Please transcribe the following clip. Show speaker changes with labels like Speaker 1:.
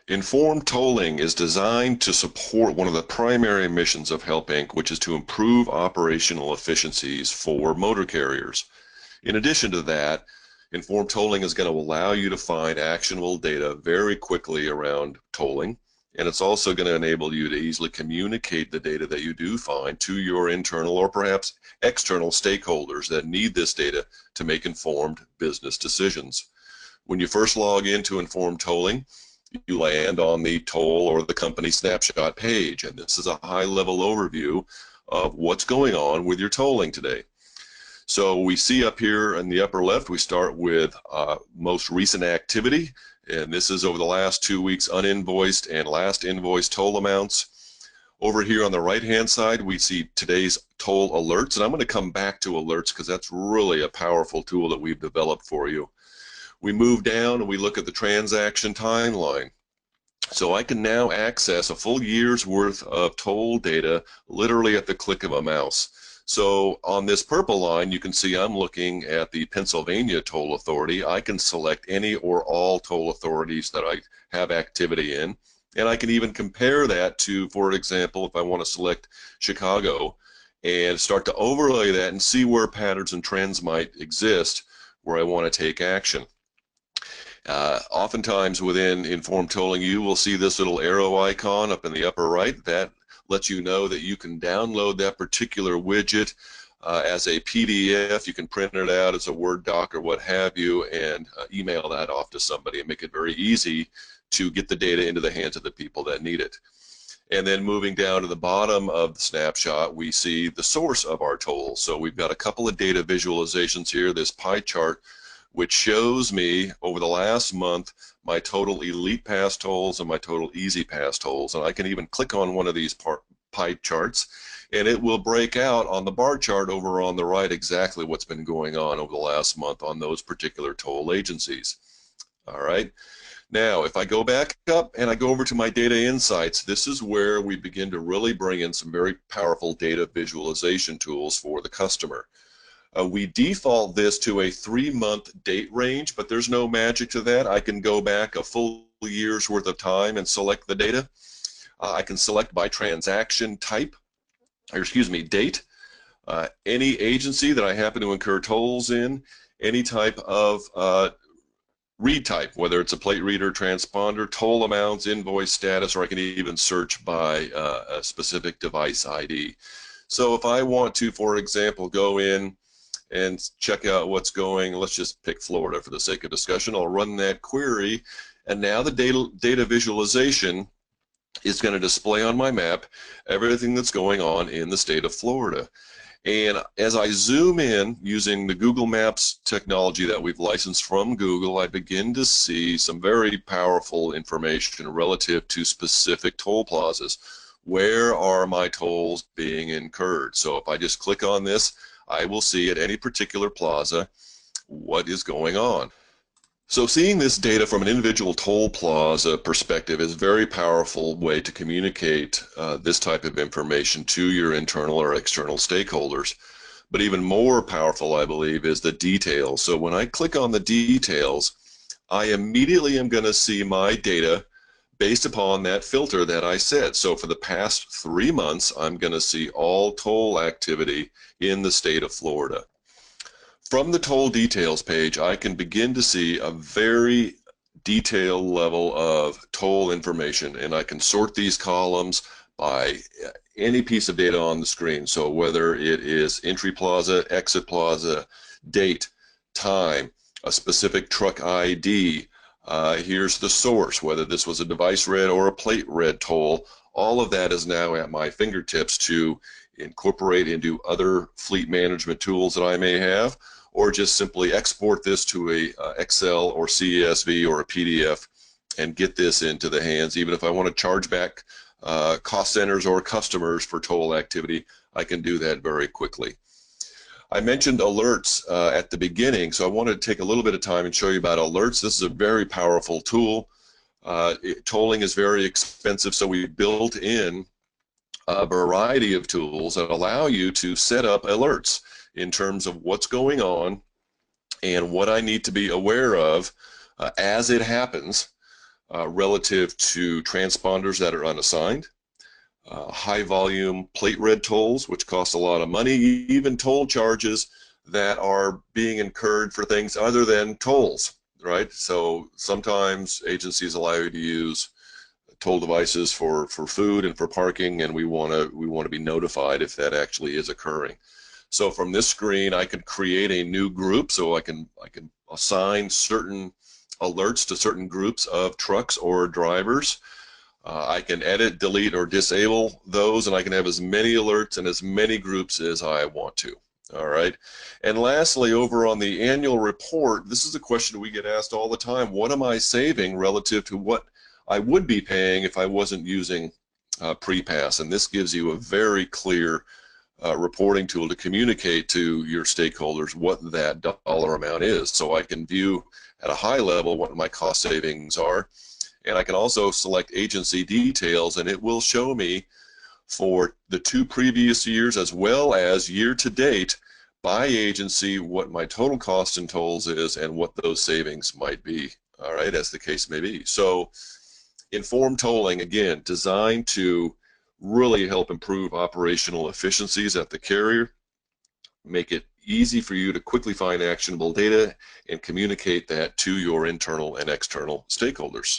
Speaker 1: Informed tolling is designed to support one of the primary missions of Help Inc., which is to improve operational efficiencies for motor carriers. In addition to that, informed tolling is going to allow you to find actionable data very quickly around tolling, and it's also going to enable you to easily communicate the data that you do find to your internal or perhaps external stakeholders that need this data to make informed business decisions. When you first log into informed tolling, you land on the toll or the company snapshot page, and this is a high-level overview of what's going on with your tolling today. So we see up here in the upper left, we start with most recent activity, and this is over the last 2 weeks uninvoiced and last invoiced toll amounts. Over here on the right-hand side, we see today's toll alerts, and I'm going to come back to alerts because that's really a powerful tool that we've developed for you. We move down and we look at the transaction timeline. So I can now access a full year's worth of toll data literally at the click of a mouse. So on this purple line, you can see I'm looking at the Pennsylvania Toll Authority. I can select any or all toll authorities that I have activity in, and I can even compare that to, for example, if I want to select Chicago and start to overlay that and see where patterns and trends might exist where I want to take action. Oftentimes within informed tolling, you will see this little arrow icon up in the upper right. That lets you know that you can download that particular widget as a PDF. You can print it out as a Word doc or what have you, and email that off to somebody and make it very easy to get the data into the hands of the people that need it. And then moving down to the bottom of the snapshot, we see the source of our tolls. So we've got a couple of data visualizations here, this pie chart, which shows me over the last month my total Elite Pass tolls and my total Easy Pass tolls. And I can even click on one of these pie charts, and it will break out on the bar chart over on the right exactly what's been going on over the last month on those particular toll agencies. All right. Now, if I go back up and I go over to my data insights, this is where we begin to really bring in some very powerful data visualization tools for the customer. We default this to a 3-month date range, but there's no magic to that. I can go back a full year's worth of time and select the data. I can select by transaction type, or excuse me, date, any agency that I happen to incur tolls in, any type of read type, whether it's a plate reader, transponder, toll amounts, invoice status, or I can even search by a specific device ID. So if I want to, for example, go in and check out what's going, let's just pick Florida for the sake of discussion. I'll run that query, and now the data visualization is going to display on my map everything that's going on in the state of Florida. And as I zoom in using the Google Maps technology that we've licensed from Google, I begin to see some very powerful information relative to specific toll plazas. Where are my tolls being incurred? So if I just click on this, I will see at any particular plaza what is going on. So seeing this data from an individual toll plaza perspective is a very powerful way to communicate this type of information to your internal or external stakeholders. But even more powerful, I believe, is the details. So when I click on the details, I immediately am going to see my data based upon that filter that I set. So for the past 3 months, I'm going to see all toll activity in the state of Florida. From the toll details page, I can begin to see a very detailed level of toll information, and I can sort these columns by any piece of data on the screen. So whether it is entry plaza, exit plaza, date, time, a specific truck ID, here's the source, whether this was a device read or a plate read toll. All of that is now at my fingertips to incorporate into other fleet management tools that I may have, or just simply export this to a Excel or CSV or a PDF and get this into the hands. Even if I want to charge back cost centers or customers for toll activity, I can do that very quickly. I mentioned alerts at the beginning, so I wanted to take a little bit of time and show you about alerts. This is a very powerful tool. Tolling is very expensive, so we built in a variety of tools that allow you to set up alerts in terms of what's going on and what I need to be aware of as it happens relative to transponders that are unassigned, high volume plate read tolls, which cost a lot of money, even toll charges that are being incurred for things other than tolls, right? So sometimes agencies allow you to use toll devices for food and for parking, and we want to be notified if that actually is occurring. So from this screen, I can create a new group, so I can assign certain alerts to certain groups of trucks or drivers. I can edit, delete, or disable those, and I can have as many alerts and as many groups as I want to. All right. And lastly, over on the annual report, this is a question we get asked all the time. What am I saving relative to what I would be paying if I wasn't using PrePass? And this gives you a very clear reporting tool to communicate to your stakeholders what that dollar amount is. So I can view at a high level what my cost savings are. And I can also select agency details, and it will show me for the 2 previous years as well as year to date by agency what my total cost in tolls is and what those savings might be, all right, as the case may be. So informed tolling, again, designed to really help improve operational efficiencies at the carrier, make it easy for you to quickly find actionable data and communicate that to your internal and external stakeholders.